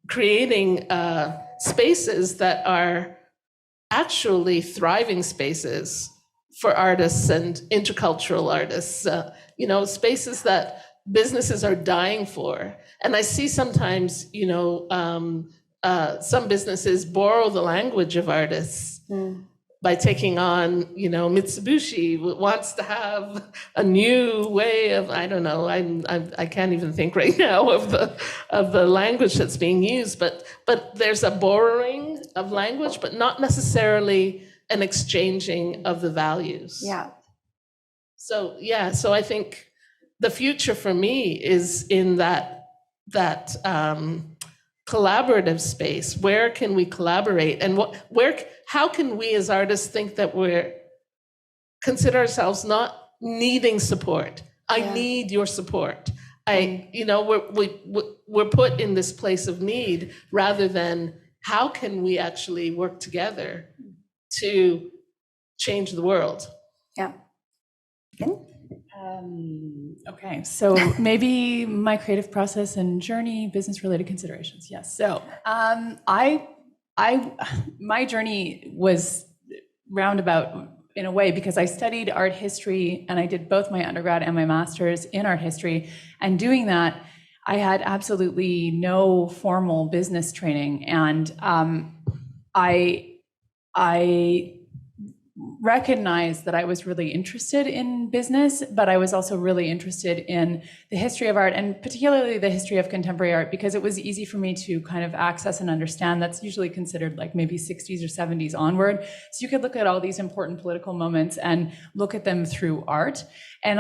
Speaker 7: creating spaces that are actually thriving spaces for artists and intercultural artists, spaces that businesses are dying for. And I see sometimes, some businesses borrow the language of artists by taking on, Mitsubishi wants to have a new way of, I don't know, I can't even think right now of the language that's being used, but there's a borrowing of language, but not necessarily an exchanging of the values.
Speaker 6: Yeah.
Speaker 7: So I think the future for me is in that collaborative space. Where can we collaborate, and how can we as artists think that consider ourselves not needing support? I need your support. We're put in this place of need rather than how can we actually work together to change the world?
Speaker 6: Yeah.
Speaker 10: Okay, so maybe my creative process and journey, business-related considerations. Yes. So, my journey was roundabout in a way because I studied art history and I did both my undergrad and my master's in art history. And doing that, I had absolutely no formal business training, and I recognized that I was really interested in business, but I was also really interested in the history of art, and particularly the history of contemporary art, because it was easy for me to kind of access and understand. That's usually considered like maybe 60s or 70s onward. So you could look at all these important political moments and look at them through art. And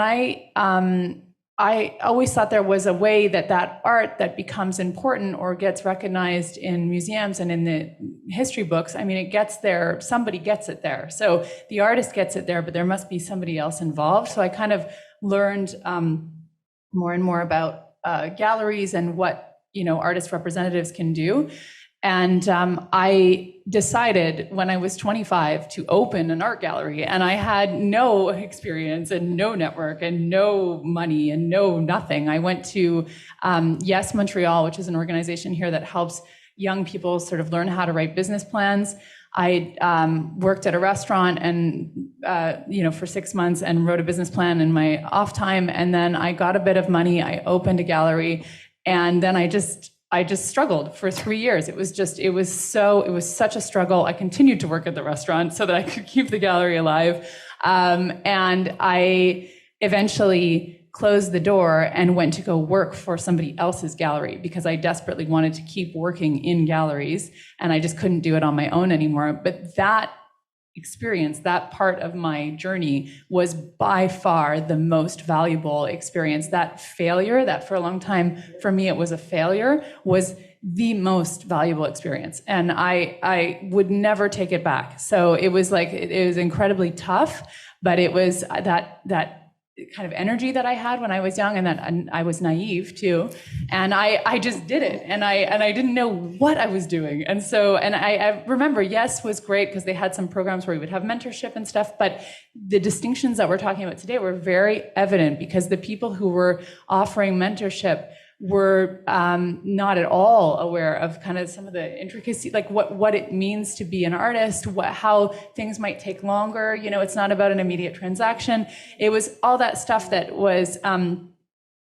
Speaker 10: I always thought there was a way that art that becomes important or gets recognized in museums and in the history books, I mean, it gets there, somebody gets it there. So the artist gets it there, but there must be somebody else involved. So I kind of learned more and more about galleries and what, artist representatives can do. And I decided when I was 25 to open an art gallery, and I had no experience and no network and no money and no nothing. I went to Yes Montreal, which is an organization here that helps young people sort of learn how to write business plans. I worked at a restaurant and for 6 months and wrote a business plan in my off time, and then I got a bit of money. I opened a gallery, and then I just struggled for 3 years. It was such a struggle. I continued to work at the restaurant so that I could keep the gallery alive. And I eventually closed the door and went to go work for somebody else's gallery because I desperately wanted to keep working in galleries, and I just couldn't do it on my own anymore. But that experience, that part of my journey, was by far the most valuable experience. That failure, that for a long time, for me, it was a failure, was the most valuable experience. And I would never take it back. So it was incredibly tough, but it was that kind of energy that I had when I was young, and I was naive too. And I just did it, and I didn't know what I was doing. And I remember Yes was great because they had some programs where we would have mentorship and stuff, but the distinctions that we're talking about today were very evident because the people who were offering mentorship were not at all aware of kind of some of the intricacy, like what it means to be an artist, how things might take longer. It's not about an immediate transaction. It was all that stuff that was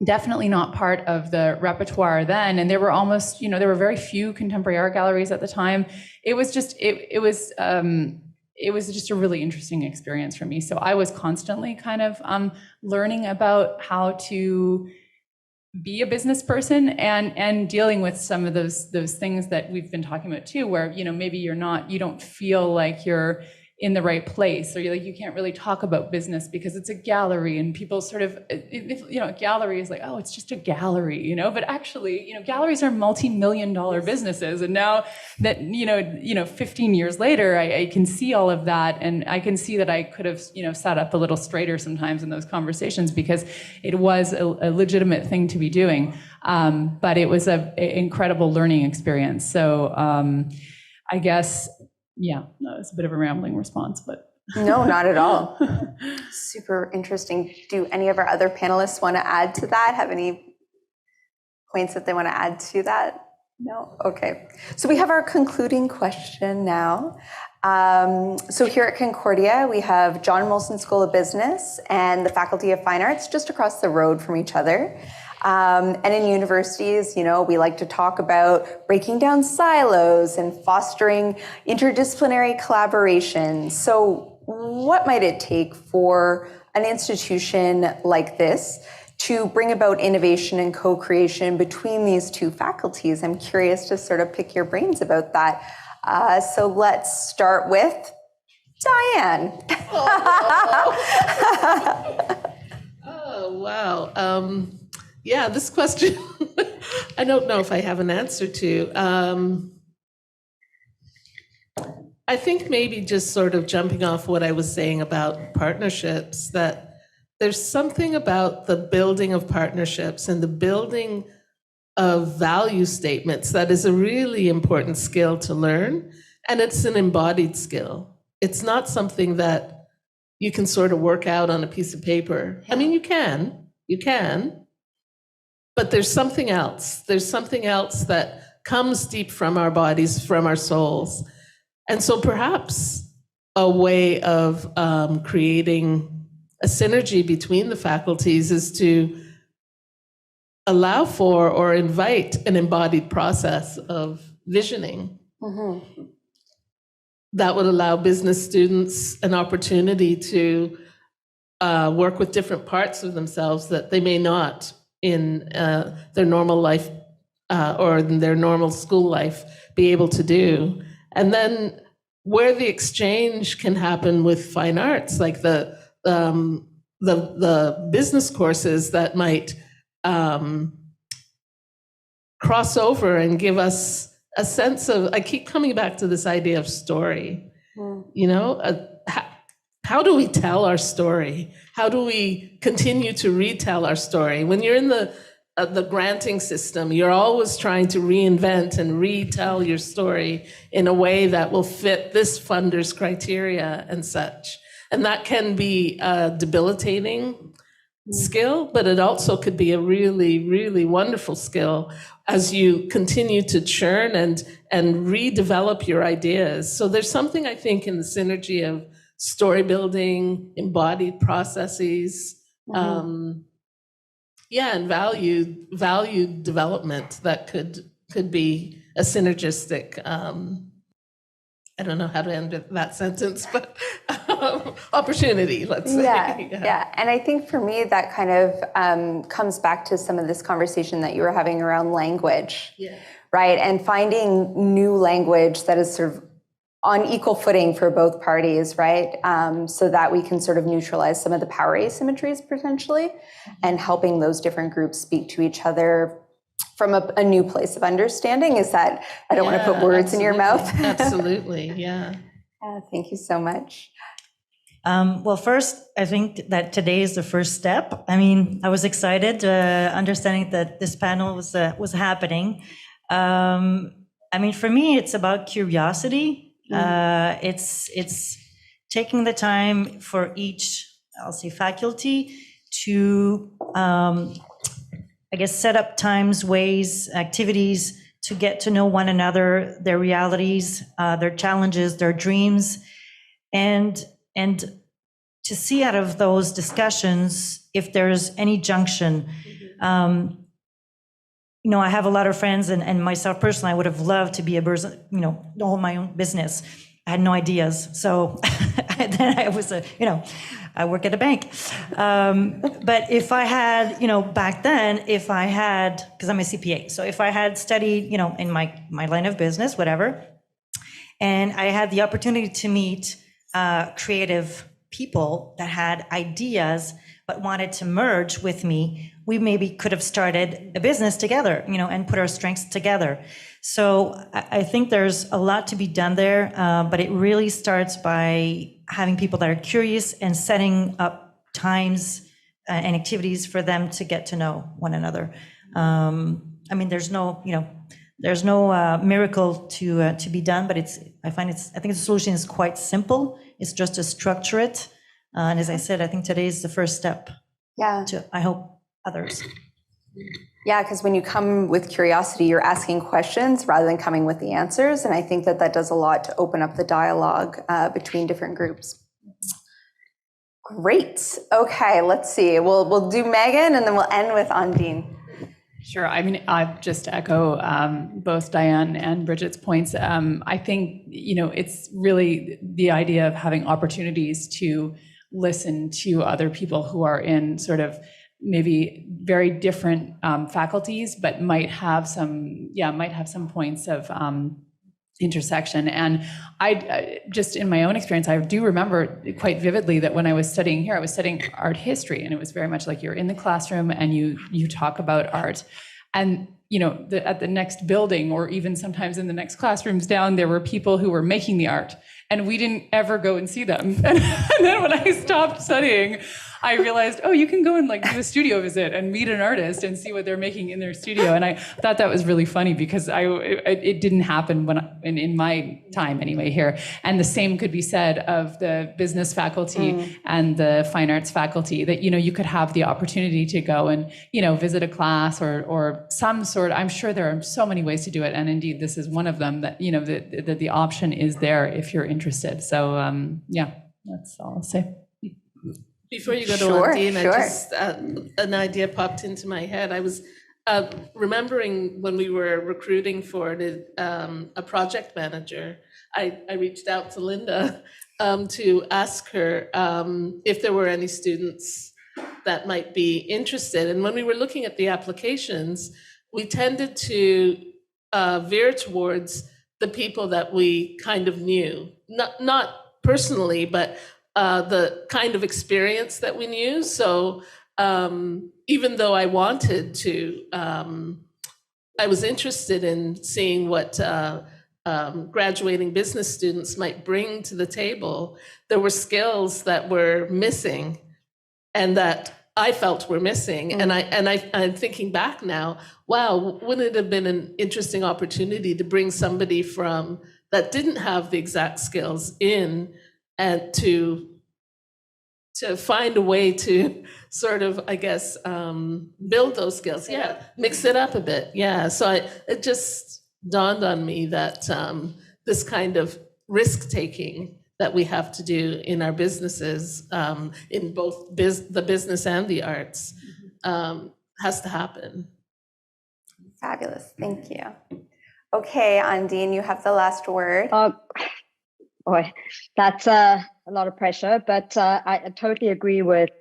Speaker 10: definitely not part of the repertoire then. And there were almost, there were very few contemporary art galleries at the time. It was just, it was just a really interesting experience for me. So I was constantly kind of learning about how to be a business person and dealing with some of those things that we've been talking about too, where, maybe you don't feel like you're in the right place, or you can't really talk about business because it's a gallery, and people sort of, a gallery is like, oh, it's just a gallery, but actually, galleries are multi-million-dollar businesses. And now that, 15 years later, I can see all of that, and I can see that I could have, sat up a little straighter sometimes in those conversations because it was a legitimate thing to be doing. But it was an incredible learning experience. So I guess, yeah, no, it's a bit of a rambling response, but.
Speaker 6: No, not at all. Super interesting. Do any of our other panelists want to add to that? Have any points that they want to add to that? No? Okay. So we have our concluding question now. So here at Concordia, we have John Molson School of Business and the Faculty of Fine Arts just across the road from each other. And in universities, we like to talk about breaking down silos and fostering interdisciplinary collaboration. So what might it take for an institution like this to bring about innovation and co-creation between these two faculties? I'm curious to sort of pick your brains about that. So let's start with Diane.
Speaker 7: Oh, wow. Yeah, this question, I don't know if I have an answer to. I think maybe just sort of jumping off what I was saying about partnerships, that there's something about the building of partnerships and the building of value statements that is a really important skill to learn. And it's an embodied skill. It's not something that you can sort of work out on a piece of paper. I mean, you can, but there's something else. There's something else that comes deep from our bodies, from our souls. And so perhaps a way of creating a synergy between the faculties is to allow for or invite an embodied process of visioning. Mm-hmm. That would allow business students an opportunity to work with different parts of themselves that they may not in their normal life or in their normal school life be able to do. And then where the exchange can happen with fine arts, like the business courses that might cross over and give us a sense of, I keep coming back to this idea of story. How do we tell our story? How do we continue to retell our story? When you're in the granting system, you're always trying to reinvent and retell your story in a way that will fit this funder's criteria and such. And that can be a debilitating skill, but it also could be a really, really wonderful skill as you continue to churn and redevelop your ideas. So there's something, I think, in the synergy of story building, embodied processes, and value development that could be a synergistic, I don't know how to end that sentence, but opportunity, let's say.
Speaker 6: Yeah. And I think for me, that kind of comes back to some of this conversation that you were having around language, right? And finding new language that is sort of on equal footing for both parties, right? So that we can sort of neutralize some of the power asymmetries potentially, and helping those different groups speak to each other from a new place of understanding. Is that, I don't want to put words in your mouth.
Speaker 7: Absolutely, yeah.
Speaker 6: Thank you so much.
Speaker 9: Well, first, I think that today is the first step. I mean, I was excited understanding that this panel was happening. I mean, for me, it's about curiosity. It's taking the time for each, I'll say, faculty to, I guess, set up times, ways, activities to get to know one another, their realities, their challenges, their dreams, and to see out of those discussions if there's any junction. You know, I have a lot of friends, and myself personally, I would have loved to be own my own business. I had no ideas. So then I was I work at a bank. But if I had, back then, because I'm a CPA, so if I had studied, in my line of business, whatever, and I had the opportunity to meet creative people that had ideas but wanted to merge with me, we maybe could have started a business together, and put our strengths together. So I think there's a lot to be done there, but it really starts by having people that are curious and setting up times and activities for them to get to know one another. I mean, there's no miracle to be done, but I think the solution is quite simple. It's just to structure it. And as I said, I think today is the first step.
Speaker 6: Yeah.
Speaker 9: To, I hope, others.
Speaker 6: Yeah, because when you come with curiosity, you're asking questions rather than coming with the answers. And I think that does a lot to open up the dialogue between different groups. Great. Okay, let's see. We'll do Megan, and then we'll end with Ondine.
Speaker 10: Sure. I mean, I just echo both Diane and Bridget's points. I think, it's really the idea of having opportunities to listen to other people who are in sort of maybe very different faculties, but might have some points of intersection. And I just, in my own experience, I do remember quite vividly that when I was studying here, I was studying art history, and it was very much like you're in the classroom and you talk about art. And at the next building, or even sometimes in the next classrooms down, there were people who were making the art, and we didn't ever go and see them. And then when I stopped studying, I realized, you can go and do a studio visit and meet an artist and see what they're making in their studio. And I thought that was really funny, because it didn't happen in my time anyway here. And the same could be said of the business faculty and the fine arts faculty, that, you could have the opportunity to go and, visit a class or some sort. I'm sure there are so many ways to do it. And indeed, this is one of them that, that the option is there if you're interested. So that's all I'll say.
Speaker 7: Before you go to Ondine, I just an idea popped into my head. I was remembering when we were recruiting for a project manager, I reached out to Linda to ask her if there were any students that might be interested. And when we were looking at the applications, we tended to veer towards the people that we kind of knew, not personally, but the kind of experience that we knew. So even though I wanted to, I was interested in seeing what graduating business students might bring to the table. There were skills that were missing and that I felt were missing. And I'm thinking back now, wow, wouldn't it have been an interesting opportunity to bring somebody from that didn't have the exact skills in, and to find a way to sort of, I guess, build those skills. Yeah, mix it up a bit. Yeah, so it just dawned on me that this kind of risk-taking that we have to do in our businesses, in both the business and the arts, has to happen.
Speaker 6: Fabulous, thank you. Okay, Ondine, you have the last word.
Speaker 8: Boy, that's a lot of pressure, but I totally agree with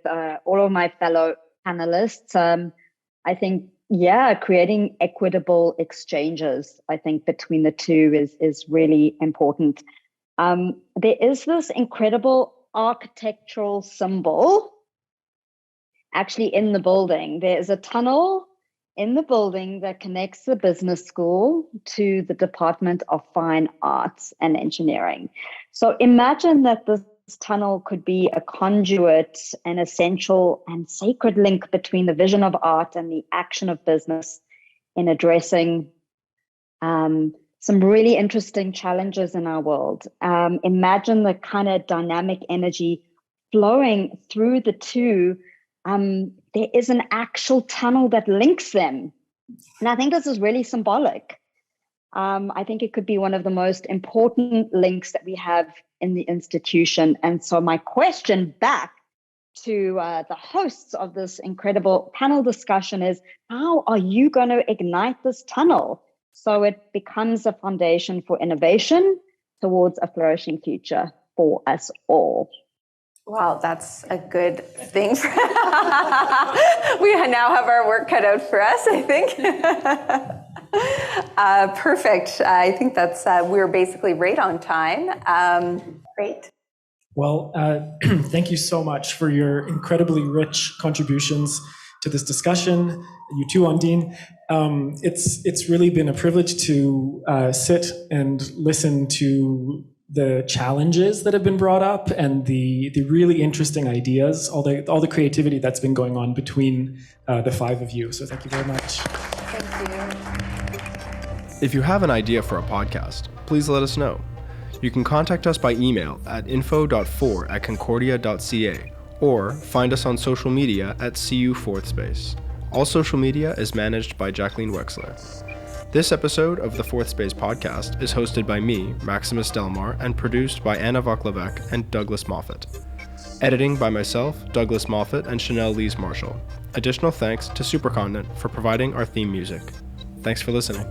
Speaker 8: all of my fellow panelists. I think, creating equitable exchanges, I think, between the two is really important. There is this incredible architectural symbol actually in the building. There is a tunnel in the building that connects the business school to the Department of Fine Arts and Engineering. So imagine that this tunnel could be a conduit, an essential and sacred link between the vision of art and the action of business in addressing some really interesting challenges in our world. Imagine the kind of dynamic energy flowing through the two. There is an actual tunnel that links them. And I think this is really symbolic. I think it could be one of the most important links that we have in the institution. And so my question back to the hosts of this incredible panel discussion is, how are you going to ignite this tunnel so it becomes a foundation for innovation towards a flourishing future for us all?
Speaker 6: Wow, that's a good thing. We now have our work cut out for us, I think. Perfect. I think that's, we're basically right on time. Great.
Speaker 4: Well, thank you so much for your incredibly rich contributions to this discussion. You too, Ondine. It's really been a privilege to sit and listen to the challenges that have been brought up and the really interesting ideas, all the creativity that's been going on between the five of you. So thank you very much.
Speaker 6: Thank you.
Speaker 11: If you have an idea for a podcast, please let us know. You can contact us by email at info.4@concordia.ca or find us on social media at CU Fourth Space. All social media is managed by Jacqueline Wexler. This episode of the Fourth Space podcast is hosted by me, Maximus Delmar, and produced by Anna Voklavek and Douglas Moffat. Editing by myself, Douglas Moffat, and Chanel Lees Marshall. Additional thanks to Supercontinent for providing our theme music. Thanks for listening.